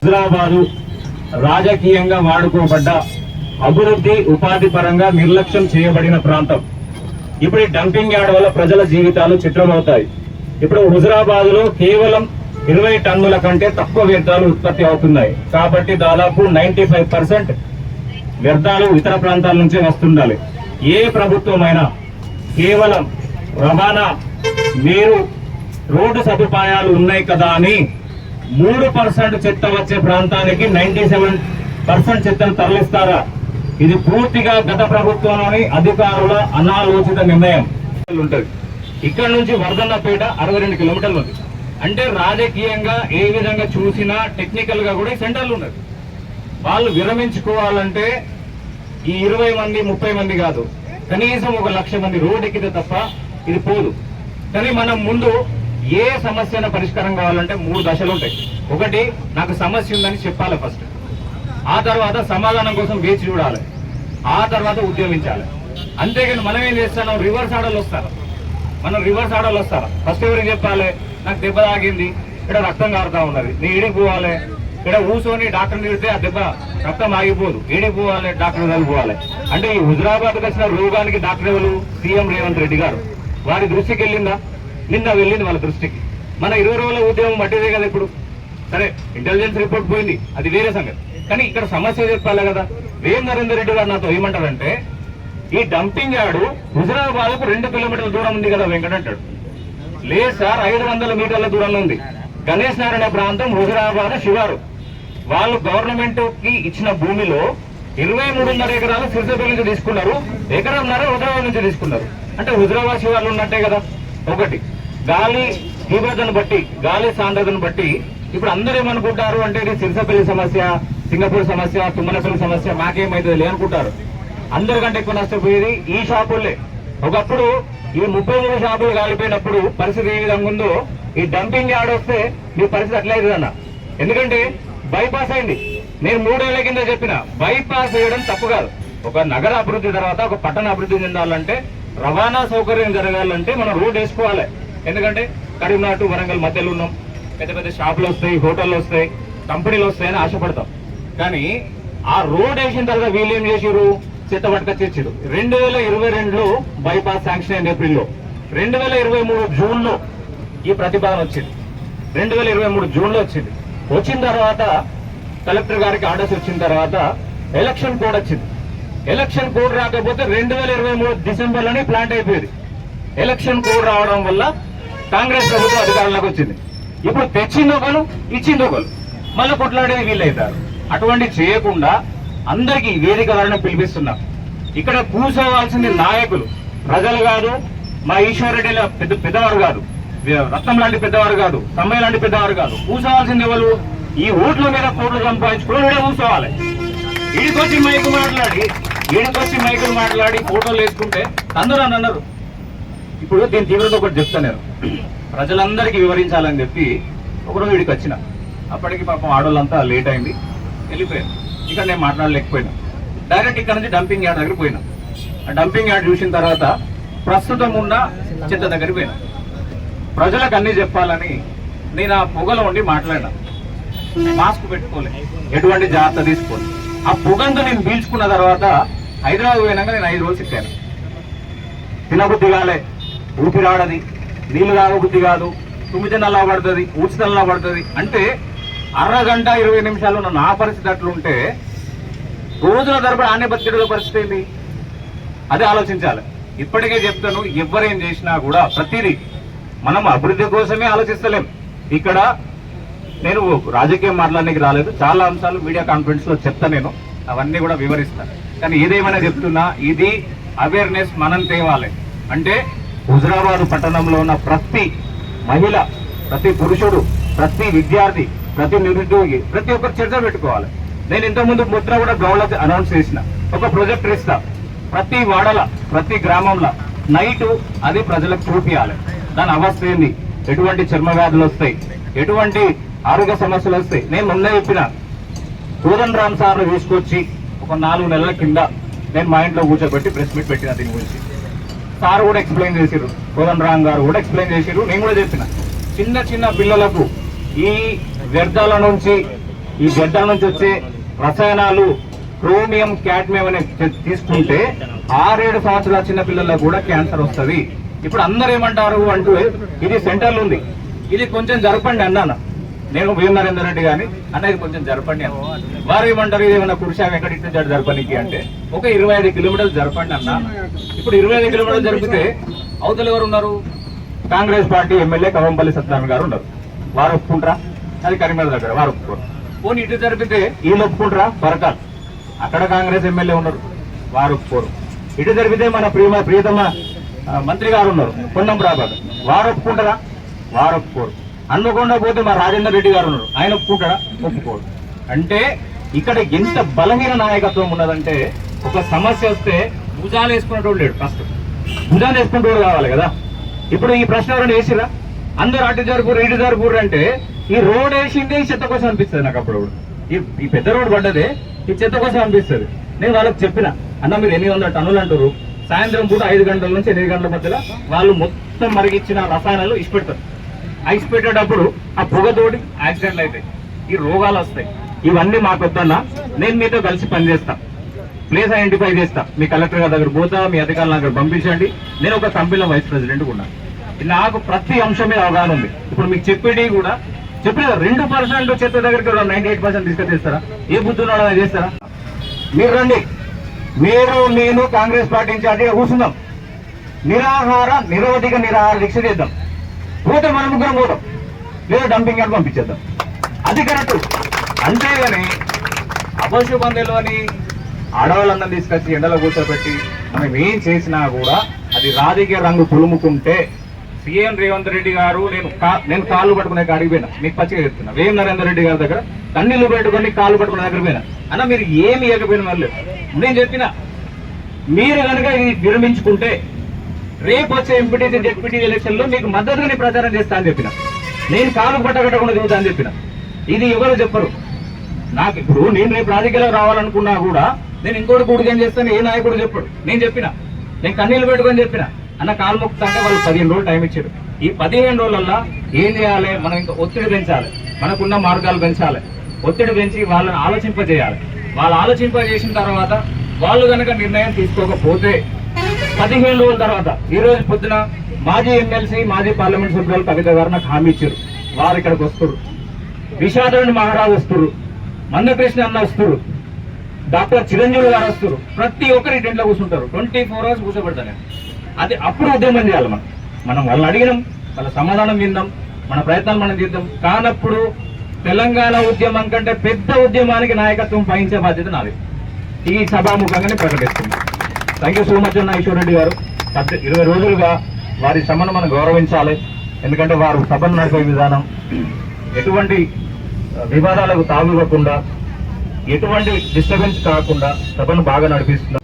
హైదరాబాదు రాజకీయంగా వాడుకోబడ్డ అభివృద్ధి ఉపాధి పరంగా నిర్లక్ష్యం చేయబడిన ప్రాంతం. ఇప్పుడు ఈ డంపింగ్ యార్డ్ వల్ల ప్రజల జీవితాలు చిత్రమవుతాయి. ఇప్పుడు హుజరాబాద్ లో కేవలం 20 టన్నుల కంటే తక్కువ వ్యర్థాలు ఉత్పత్తి అవుతున్నాయి. కాబట్టి దాదాపు 95% వ్యర్థాలు ఇతర ప్రాంతాల నుంచే వస్తుండాలి. ఏ ప్రభుత్వమైనా కేవలం రవాణా, నీరు, రోడ్డు సదుపాయాలు ఉన్నాయి కదా అని 3% చెత్త వచ్చే ప్రాంతానికి 97% చెత్తను తరలిస్తారా? ఇది పూర్తిగా గత ప్రభుత్వంలోని అధికారుల అనాలోచిత నిర్ణయం ఉంటుంది. ఇక్కడ నుంచి వర్ధన్నపేట 62 కిలోమీటర్లు ఉంది. అంటే రాజకీయంగా ఏ విధంగా చూసినా టెక్నికల్ గా కూడా సెంటర్లు ఉన్నది. వాళ్ళు విరమించుకోవాలంటే ఈ 20 మంది 30 మంది కాదు, కనీసం 1,00,000 మంది రోడ్డు ఎక్కితే తప్ప ఇది పోదు. కానీ మనం ముందు ఏ సమస్యను పరిష్కారం కావాలంటే 3 దశలు ఉంటాయి. ఒకటి, నాకు సమస్య ఉందని చెప్పాలి ఫస్ట్. ఆ తర్వాత సమాధానం కోసం వేచి చూడాలి. ఆ తర్వాత ఉద్యమించాలి. అంతేగాని మనం ఏం చేస్తాం, రివర్స్ ఆర్డర్లు వస్తారు. మనం రివర్స్ ఆర్డర్లు వస్తారు. ఫస్ట్ ఎవరికి చెప్పాలి, నాకు దెబ్బ తాగింది, ఇక్కడ రక్తం కారుతా ఉన్నది, నీ ఈడికి పోవాలి. ఇక్కడ కూర్చొని డాక్టర్ తిడితే ఆ దెబ్బ రక్తం ఆగిపోదు, ఈడికి పోవాలి, డాక్టర్ దగ్గర పోవాలి. అంటే ఈ హుజరాబాద్కి వచ్చిన రోగానికి డాక్టర్ ఎవరు? సీఎం రేవంత్ రెడ్డి గారు. వారి దృష్టికి వెళ్ళిందా? నిన్న వెళ్ళింది వాళ్ళ దృష్టికి. మన 20 రోజుల ఉద్యమం మట్టిదే కదా. ఇప్పుడు సరే ఇంటెలిజెన్స్ రిపోర్ట్ పోయింది, అది వేరే సంగతి. కానీ ఇక్కడ సమస్య చెప్పాలి కదా. నరేందర్ రెడ్డి గారు నాతో ఏమంటారంటే, ఈ డంపింగ్ యార్డు హుజరాబాద్కు 2 కిలోమీటర్ల దూరం ఉంది కదా వెంకట అంటాడు. లేదు సార్, 500 మీటర్ల దూరంలో ఉంది. గణేష్ నారాయణ ప్రాంతం హుజరాబాద్ శివారు. వాళ్ళు గవర్నమెంట్ కి ఇచ్చిన భూమిలో 23.5 ఎకరాలు సిరిసిల్ల నుంచి తీసుకున్నారు, 1.5 ఎకరం హుజరాబాద్ నుంచి తీసుకున్నారు. అంటే హుజరాబాద్ శివార్లు ఉన్నట్టే కదా. ఒకటి, గాలి తీవ్రతను బట్టి, గాలి సాంద్రతను బట్టి ఇప్పుడు అందరూ ఏమనుకుంటారు అంటే ఇది సిరిసిల్ల సమస్య, సింగపూర్ సమస్య, తుమ్మనపల్లి సమస్య, మాకేమైతుంది లే అనుకుంటారు. అందరికంటే ఎక్కువ నష్టపోయేది ఈ షాపులే. ఒకప్పుడు ఈ 33 షాపులు కాలిపోయినప్పుడు పరిస్థితి ఏ విధంగా ఉందో, ఈ డంపింగ్ యార్డ్ వస్తే మీ పరిస్థితి అట్లయితుంది అన్న. ఎందుకంటే బైపాస్ అయింది. నేను 3 ఏళ్ల కింద చెప్పిన, బైపాస్ వేయడం తప్పు కాదు. ఒక నగర అభివృద్ధి తర్వాత ఒక పట్టణ అభివృద్ధి చెందాలంటే, రవాణా సౌకర్యం జరగాలంటే మనం రోడ్ వేసుకోవాలి. ఎందుకంటే కరీంనగర్ టు వరంగల్ మధ్యలో ఉన్నాం, పెద్ద పెద్ద షాపులు వస్తాయి, హోటళ్ళు వస్తాయి, కంపెనీలు వస్తాయని ఆశపడతాం. కానీ ఆ రోడ్ వేసిన తర్వాత వీళ్ళు ఏం చేసారు, చెత్త పట్టుకొచ్చేసారు. 2022లో బైపాస్ శాంక్షన్ అయింది ఏప్రిల్లో. 2023 జూన్లో ఈ ప్రతిపాదన వచ్చింది. 2023 జూన్లో వచ్చింది. వచ్చిన తర్వాత కలెక్టర్ గారికి ఆర్డర్స్ వచ్చిన తర్వాత ఎలక్షన్ కోడ్ వచ్చింది. ఎలక్షన్ కోడ్ రాకపోతే 2023 డిసెంబర్లోనే ప్లాంట్ అయిపోయింది. ఎలక్షన్ కోడ్ రావడం వల్ల కాంగ్రెస్ ప్రభుత్వం అధికారంలోకి వచ్చింది. ఇప్పుడు తెచ్చింది ఒకరు, ఇచ్చింది ఒకరు, మళ్ళీ కొట్లాడేది వీళ్ళైతారు. అటువంటి చేయకుండా అందరికీ వేదిక వలన పిలిపిస్తున్నా. ఇక్కడ కూర్చోవాల్సింది నాయకులు, ప్రజలు కాదు. మా ఈశ్వర్ రెడ్డి పెద్దవారు కాదు, రత్నం లాంటి పెద్దవారు కాదు, సమ్మయ్య లాంటి పెద్దవారు కాదు. కూర్చోవాల్సింది ఎవరు? ఈ ఓట్ల మీద కోట్లు సంపాదించుకుని వీడే కూర్చోవాలి. ఈడికొచ్చి మైకులు మాట్లాడి ఫోటోలు వేసుకుంటే అందరూ అని అన్నారు. ఇప్పుడు దీని తీవ్రత ఒకటి చెప్తాను నేను, ప్రజలందరికీ వివరించాలని చెప్పి ఒకరోజు వీడికి వచ్చిన. అప్పటికి పాపం ఆడోళ్ళంతా లేట్ అయింది, వెళ్ళిపోయాను. ఇక్కడ నేను మాట్లాడలేకపోయినా. డైరెక్ట్ ఇక్కడ నుంచి డంపింగ్ యార్డ్ దగ్గర పోయినా. ఆ డంపింగ్ యార్డ్ చూసిన తర్వాత ప్రస్తుతం ఉన్న చెత్త దగ్గరికి పోయినా. ప్రజలకు అన్నీ చెప్పాలని నేను ఆ పొగలో ఉండి మాట్లాడినా. మాస్క్ పెట్టుకోలే, ఎటువంటి జాగ్రత్త తీసుకోలే. ఆ పొగంతో నేను పీల్చుకున్న తర్వాత హైదరాబాద్ పోయినాక నేను 5 రోజులు చిక్కాను. తినబుద్ధి కాలే, ఊపిరాడది, నీళ్లు తాగబుద్ధి కాదు, తుమ్మిజనల్లా పడుతుంది, ఊచితల్లా పడుతుంది. అంటే అరగంట 20 నిమిషాలు నా పరిస్థితి అట్లుంటే రోజుల తరబడి ఆనే బతికేటో పరిస్థితి ఏంటి? అదే ఆలోచించాలి. ఇప్పటికే చెప్తాను, ఎవరేం చేసినా కూడా ప్రతిదీ మనం అభివృద్ధి కోసమే ఆలోచిస్తలేం. ఇక్కడ నేను రాజకీయం మాట్లాడడానికి రాలేదు, చాలా అంశాలు మీడియా కాన్ఫరెన్స్ లో చెప్తా, నేను అవన్నీ కూడా వివరిస్తాను. కానీ ఏదేమైనా చెప్తున్నా, ఇది అవేర్నెస్ మనం తేవాలి. అంటే హుజరాబాద్ పట్టణంలో ఉన్న ప్రతి మహిళ, ప్రతి పురుషుడు, ప్రతి విద్యార్థి, ప్రతి నిరుద్యోగి, ప్రతి ఒక్కరు చర్చ పెట్టుకోవాలి. నేను ఇంతకుముందు ముద్ర కూడా గౌరవ అనౌన్స్ చేసిన, ఒక ప్రొజెక్టర్ ఇస్తా, ప్రతి వాడల, ప్రతి గ్రామంలో నైటు అది ప్రజలకు చూపించాలి. దాని అవస్థ ఏంది, ఎటువంటి చర్మ వ్యాధులు వస్తాయి, ఎటువంటి ఆరోగ్య సమస్యలు వస్తాయి. నేను మొన్న చెప్పిన, కోదండ రామ్ సార్ను తీసుకొచ్చి ఒక 4 నెలల కింద నేను మా ఇంట్లో కూర్చోబెట్టి ప్రెస్ మీట్ పెట్టిన. దీని గురించి సార్ కూడా ఎక్స్ప్లెయిన్ చేసిరు, కోదండ రామ్ గారు కూడా ఎక్స్ప్లెయిన్ చేసిరు, నేను కూడా చెప్పిన. చిన్న చిన్న పిల్లలకు ఈ వ్యర్థాల నుంచి ఈ గడ్డల నుంచి వచ్చే రసాయనాలు క్రోమియం క్యాడ్మియం అనే తీసుకుంటే 6-7 సంవత్సరాల చిన్న పిల్లలకు కూడా క్యాన్సర్ వస్తుంది. ఇప్పుడు అందరు ఏమంటారు అంటూ ఇది సెంటర్లో ఉంది, ఇది కొంచెం జరపండి అన్నాను నేను వేం నరేందర్ రెడ్డి గాని, అన్న ఇది కొంచెం జరపండి అన్న. వారు ఏమంటారు ఇది ఏమన్నా కుర్షా వెంకట ఇట్లా జరపనికి అంటే ఒక 25 కిలోమీటర్లు జరపండి అన్న. ఇప్పుడు 25 కిలోమీటర్లు జరిపితే అవతల ఎవరు ఉన్నారు? కాంగ్రెస్ పార్టీ ఎమ్మెల్యే కవంపల్లి సత్యనారాయణ గారు ఉన్నారు. వారు ఒప్పుకుంటారా? అది కరీంనగర్ దగ్గర వారు ఒప్పుకోరు. పోనీ ఇటు జరిపితే వీళ్ళు ఒప్పుకుంటారా? పరకాల్ అక్కడ కాంగ్రెస్ ఎమ్మెల్యే ఉన్నారు, వారు ఒప్పుకోరు. ఇటు జరిపితే మన ప్రియతమ మంత్రి గారు ఉన్నారు పొన్నం ప్రభాకర్, వారు ఒప్పుకుంటారా? వారు ఒప్పుకోరు. అనుకోకుండా పోతే మా రాజేందర్ రెడ్డి గారు ఉన్నారు, ఆయన ఒప్పుకుంటారా? ఒప్పుకోరు. అంటే ఇక్కడ ఎంత బలహీన నాయకత్వం ఉన్నదంటే ఒక సమస్య వస్తే భుజాలు వేసుకునేటోడు లేడు, ఫస్ట్ భుజాలు వేసుకునేటోడు కావాలి కదా. ఇప్పుడు ఈ ప్రశ్న ఎవరైనా వేసిరా? అందరూ అటు జరుపురు ఇటు జరుపురు అంటే ఈ రోడ్ వేసిందే ఈ చెత్త కోసం అనిపిస్తుంది నాకు. అప్పుడు ఈ పెద్ద రోడ్ పడ్డదే ఈ చెత్త కోసం అనిపిస్తుంది. నేను వాళ్ళకి చెప్పిన, అన్న మీరు 800 టన్నులు అంటారు, సాయంత్రం పూట 5 గంటల నుంచి 8 గంటల మధ్యలో వాళ్ళు మొత్తం మరిగించిన రసాయనాలు ఇచ్చిపెడతారు. ఐస్ పెట్టేటప్పుడు ఆ పొగతోటి యాక్సిడెంట్లు అవుతాయి, ఈ రోగాలు వస్తాయి. ఇవన్నీ మాకు వద్దన్నా, నేను మీతో కలిసి పనిచేస్తా, ప్లేస్ ఐడెంటిఫై చేస్తా, మీ కలెక్టర్ గారి దగ్గర పోతా, మీ అధికారుల దగ్గర పంపించండి. నేను ఒక కంపెనీలో వైస్ ప్రెసిడెంట్ ఉన్నా, నాకు ప్రతి అంశం మీద అవగాహన ఉంది. ఇప్పుడు మీకు చెప్పేది కూడా చెప్పిన 2% చెత్త దగ్గరికి 98% తీసుకొచ్చేస్తారా? ఏ బుద్ధి ఉన్నాడో చేస్తారా? మీరు రండి, మీరు నేను కాంగ్రెస్ పార్టీ ఇన్ఛార్జిగా కూర్చుందాం, నిరవధిక నిరాహార దీక్ష చేద్దాం. పోతే మన ముగ్గురం పోతాం, లేదా డంపింగ్ యార్డ్ పంపించేద్దాం, అది కరెక్ట్. అంతేగాని అపశుబంధులోని ఆడవాళ్ళందరూ తీసుకొచ్చి ఎండలో కూర్చోబెట్టి మనం ఏం చేసినా కూడా అది రాజకీయ రంగు పులుముకుంటే సీఎం రేవంత్ రెడ్డి గారు నేను కాళ్ళు పట్టుకునే కాడికి పోయినా, మీకు పచ్చిగా చెప్తున్నా, వేం నరేందర్ రెడ్డి గారి దగ్గర కన్నీళ్లు పెట్టుకొని కాళ్ళు పట్టుకునే దగ్గర పోయినా, అన్న మీరు ఏమి ఇవ్వకపోయిన వాళ్ళు. నేను చెప్పిన మీరు కనుక ఇది విరమించుకుంటే రేపు వచ్చే ఎంపీటీసీ జెడ్పీటీసీ ఎలక్షన్ లో మీకు మద్దతుగా నేను ప్రచారం చేస్తా అని చెప్పిన, నేను కాలు పట్టకట్టకుండా చూస్తా అని చెప్పిన. ఇది ఎవరు చెప్పరు నాకు. ఇప్పుడు నేను రేపు రాజకీయాల్లో రావాలనుకున్నా కూడా నేను ఇంకోటి కూడికేం చేస్తాను, ఏ నాయకుడు చెప్పడు. నేను చెప్పిన, నేను కన్నీళ్లు పెట్టుకొని చెప్పిన, అన్న కాలు మొక్కుతా అంటే వాళ్ళు 15 రోజులు టైం ఇచ్చారు. ఈ 15 రోజులల్లో ఏం చేయాలి? మనం ఇంకా ఒత్తిడి పెంచాలి, మనకున్న మార్గాలు పెంచాలి, ఒత్తిడి పెంచి వాళ్ళని ఆలోచింపజేయాలి. వాళ్ళు ఆలోచింపజేసిన తర్వాత వాళ్ళు కనుక నిర్ణయం తీసుకోకపోతే 15 రోజుల తర్వాత ఈ రోజు పొద్దున మాజీ ఎమ్మెల్సీ మాజీ పార్లమెంట్ సభ్యులు కవిత గారు నాకు హామీ ఇచ్చారు, వారు ఇక్కడికి వస్తారు, విషాదరణి మహారాజు వస్తారు, మందకృష్ణ అన్న వస్తారు, డాక్టర్ చిరంజీవి గారు వస్తారు, ప్రతి ఒక్కరి టెంట్లో కూర్చుంటారు, 24 hours కూర్చోబెడతాను. అది అప్పుడు ఉద్యమం చేయాలి. మనం వాళ్ళని అడిగినాం, వాళ్ళ సమాధానం విందాం, మన ప్రయత్నాలు మనం చేద్దాం. కానప్పుడు తెలంగాణ ఉద్యమం కంటే పెద్ద ఉద్యమానికి నాయకత్వం వహించే బాధ్యత నాది. ఈ సభాముఖంగానే ప్రకటిస్తుంది. థ్యాంక్ యూ సో మచ్ అన్న ఈశ్వర్ రెడ్డి గారు. 20 రోజులుగా వారి శ్రమను మనం గౌరవించాలి. ఎందుకంటే వారు సభను నడిపే విధానం ఎటువంటి వివాదాలకు తావివ్వకుండా, ఎటువంటి డిస్టర్బెన్స్ కాకుండా సభను బాగా నడిపిస్తున్నారు.